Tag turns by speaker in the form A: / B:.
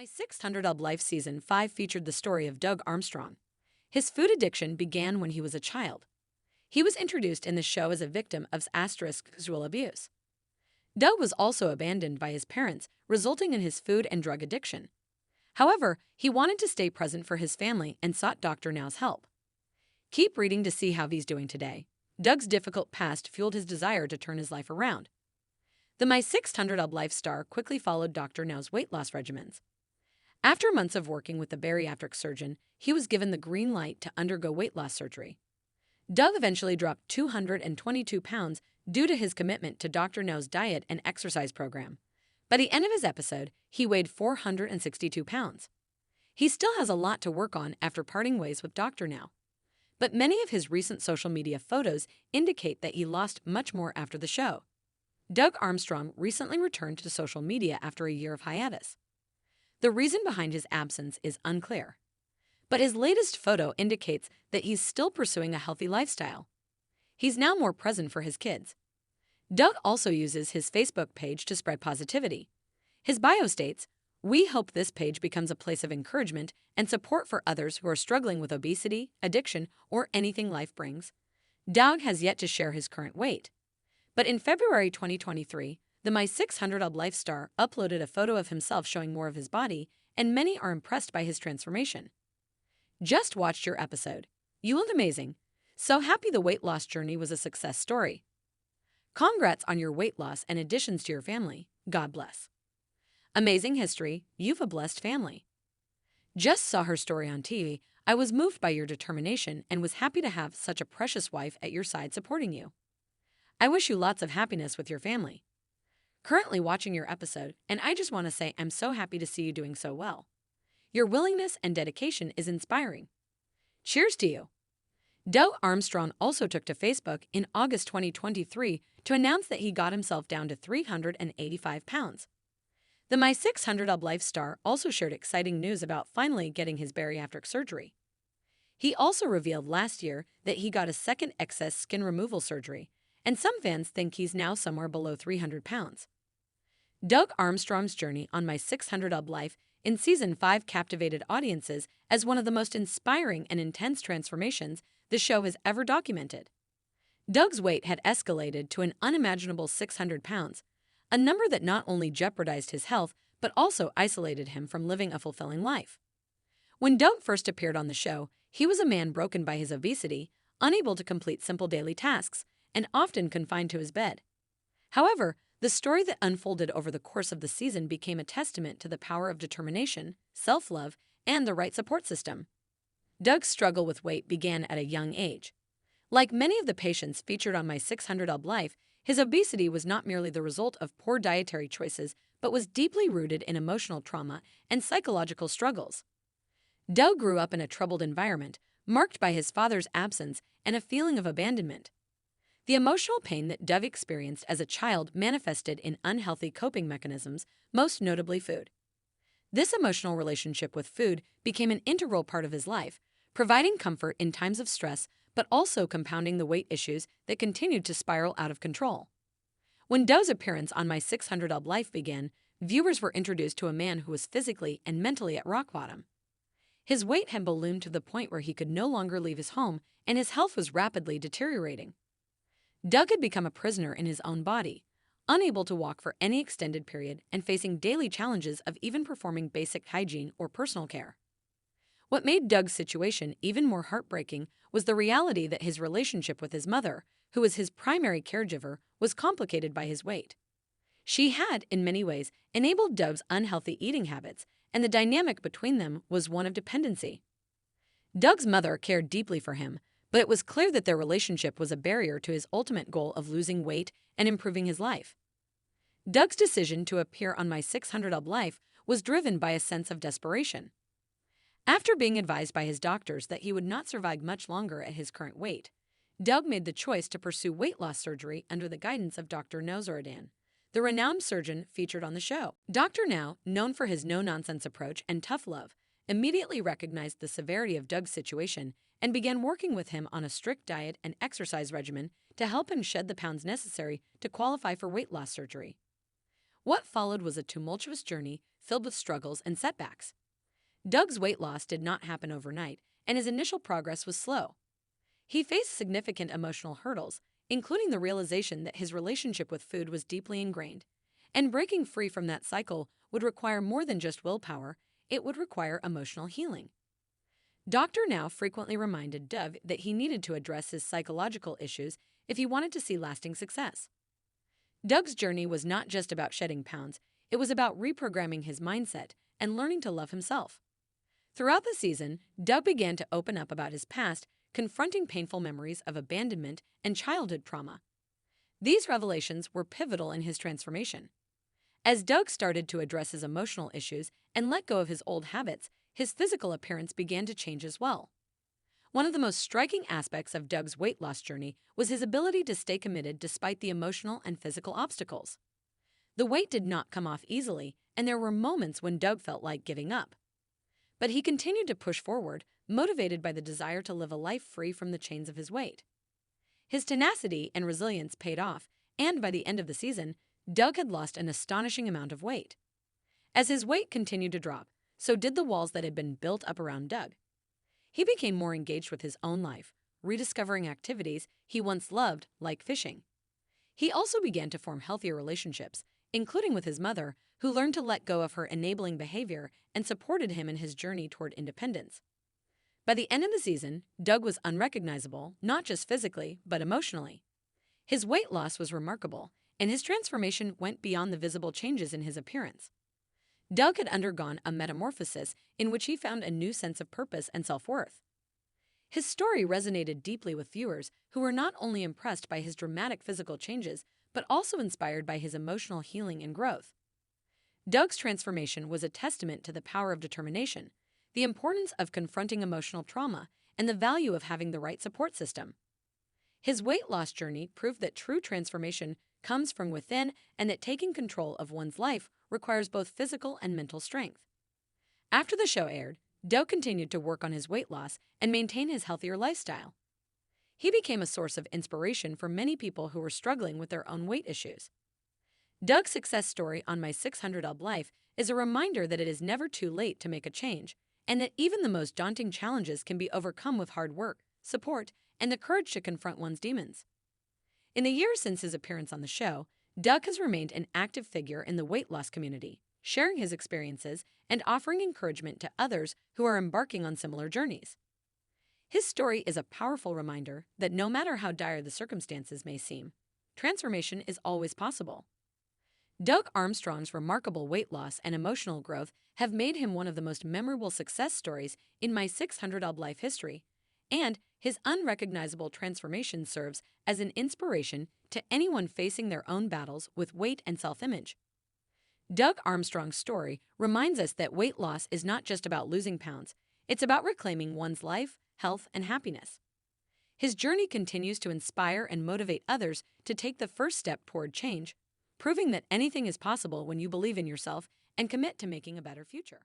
A: My 600 Ub Life Season 5 featured the story of Doug Armstrong. His food addiction began when he was a child. He was introduced in the show as a victim of sexual abuse. Doug was also abandoned by his parents, resulting in his food and drug addiction. However, he wanted to stay present for his family and sought Dr. Now's help. Keep reading to see how he's doing today. Doug's difficult past fueled his desire to turn his life around. The My 600 Ub Life star quickly followed Dr. Now's weight loss regimens. After months of working with the bariatric surgeon, he was given the green light to undergo weight loss surgery. Doug eventually dropped 222 pounds due to his commitment to Dr. Now's diet and exercise program. By the end of his episode, he weighed 462 pounds. He still has a lot to work on after parting ways with Dr. Now. But many of his recent social media photos indicate that he lost much more after the show. Doug Armstrong recently returned to social media after a year of hiatus. The reason behind his absence is unclear, but his latest photo indicates that he's still pursuing a healthy lifestyle. He's now more present for his kids. Doug also uses his Facebook page to spread positivity. His bio states, "We hope this page becomes a place of encouragement and support for others who are struggling with obesity, addiction, or anything life brings." Doug has yet to share his current weight. But in February 2023, the My 600 Ub Life star uploaded a photo of himself showing more of his body, and many are impressed by his transformation. Just watched your episode. You look amazing. So happy the weight loss journey was a success story. Congrats on your weight loss and additions to your family. God bless. Amazing history. You've a blessed family. Just saw her story on TV. I was moved by your determination and was happy to have such a precious wife at your side supporting you. I wish you lots of happiness with your family. Currently watching your episode, and I just want to say I'm so happy to see you doing so well. Your willingness and dedication is inspiring. Cheers to you. Doug Armstrong also took to Facebook in August 2023 to announce that he got himself down to 385 pounds. The My 600 Ub Life star also shared exciting news about finally getting his bariatric surgery. He also revealed last year that he got a second excess skin removal surgery, and some fans think he's now somewhere below 300 pounds. Doug Armstrong's journey on My 600 Ub Life in Season 5 captivated audiences as one of the most inspiring and intense transformations the show has ever documented. Doug's weight had escalated to an unimaginable 600 pounds, a number that not only jeopardized his health but also isolated him from living a fulfilling life. When Doug first appeared on the show, he was a man broken by his obesity, unable to complete simple daily tasks, and often confined to his bed. However, the story that unfolded over the course of the season became a testament to the power of determination, self-love, and the right support system. Doug's struggle with weight began at a young age. Like many of the patients featured on My 600 Ub Life, his obesity was not merely the result of poor dietary choices, but was deeply rooted in emotional trauma and psychological struggles. Doug grew up in a troubled environment, marked by his father's absence and a feeling of abandonment. The emotional pain that Doug experienced as a child manifested in unhealthy coping mechanisms, most notably food. This emotional relationship with food became an integral part of his life, providing comfort in times of stress but also compounding the weight issues that continued to spiral out of control. When Doug's appearance on My 600 Ub Life began, viewers were introduced to a man who was physically and mentally at rock bottom. His weight had ballooned to the point where he could no longer leave his home, and his health was rapidly deteriorating. Doug had become a prisoner in his own body, unable to walk for any extended period and facing daily challenges of even performing basic hygiene or personal care. What made Doug's situation even more heartbreaking was the reality that his relationship with his mother, who was his primary caregiver, was complicated by his weight. She had, in many ways, enabled Doug's unhealthy eating habits, and the dynamic between them was one of dependency. Doug's mother cared deeply for him, but it was clear that their relationship was a barrier to his ultimate goal of losing weight and improving his life. Doug's decision to appear on My 600 Ub Life was driven by a sense of desperation. After being advised by his doctors that he would not survive much longer at his current weight, Doug made the choice to pursue weight loss surgery under the guidance of Dr. Now, the renowned surgeon featured on the show. Dr. Now, known for his no-nonsense approach and tough love, immediately recognized the severity of Doug's situation and began working with him on a strict diet and exercise regimen to help him shed the pounds necessary to qualify for weight loss surgery. What followed was a tumultuous journey filled with struggles and setbacks. Doug's weight loss did not happen overnight, and his initial progress was slow. He faced significant emotional hurdles, including the realization that his relationship with food was deeply ingrained, and breaking free from that cycle would require more than just willpower, it would require emotional healing. Dr. Now frequently reminded Doug that he needed to address his psychological issues if he wanted to see lasting success. Doug's journey was not just about shedding pounds, it was about reprogramming his mindset and learning to love himself. Throughout the season, Doug began to open up about his past, confronting painful memories of abandonment and childhood trauma. These revelations were pivotal in his transformation. As Doug started to address his emotional issues and let go of his old habits, his physical appearance began to change as well. One of the most striking aspects of Doug's weight loss journey was his ability to stay committed despite the emotional and physical obstacles. The weight did not come off easily, and there were moments when Doug felt like giving up. But he continued to push forward, motivated by the desire to live a life free from the chains of his weight. His tenacity and resilience paid off, and by the end of the season, Doug had lost an astonishing amount of weight. As his weight continued to drop, so did the walls that had been built up around Doug. He became more engaged with his own life, rediscovering activities he once loved, like fishing. He also began to form healthier relationships, including with his mother, who learned to let go of her enabling behavior and supported him in his journey toward independence. By the end of the season, Doug was unrecognizable, not just physically, but emotionally. His weight loss was remarkable, and his transformation went beyond the visible changes in his appearance. Doug had undergone a metamorphosis in which he found a new sense of purpose and self-worth. His story resonated deeply with viewers who were not only impressed by his dramatic physical changes, but also inspired by his emotional healing and growth. Doug's transformation was a testament to the power of determination, the importance of confronting emotional trauma, and the value of having the right support system. His weight loss journey proved that true transformation comes from within and that taking control of one's life requires both physical and mental strength. After the show aired, Doug continued to work on his weight loss and maintain his healthier lifestyle. He became a source of inspiration for many people who were struggling with their own weight issues. Doug's success story on My 600 Ub Life is a reminder that it is never too late to make a change, and that even the most daunting challenges can be overcome with hard work, support, and the courage to confront one's demons. In the years since his appearance on the show, Doug has remained an active figure in the weight loss community, sharing his experiences and offering encouragement to others who are embarking on similar journeys. His story is a powerful reminder that no matter how dire the circumstances may seem, transformation is always possible. Doug Armstrong's remarkable weight loss and emotional growth have made him one of the most memorable success stories in My 600 Ub Life history, and his unrecognizable transformation serves as an inspiration to anyone facing their own battles with weight and self-image. Doug Armstrong's story reminds us that weight loss is not just about losing pounds, it's about reclaiming one's life, health, and happiness. His journey continues to inspire and motivate others to take the first step toward change, proving that anything is possible when you believe in yourself and commit to making a better future.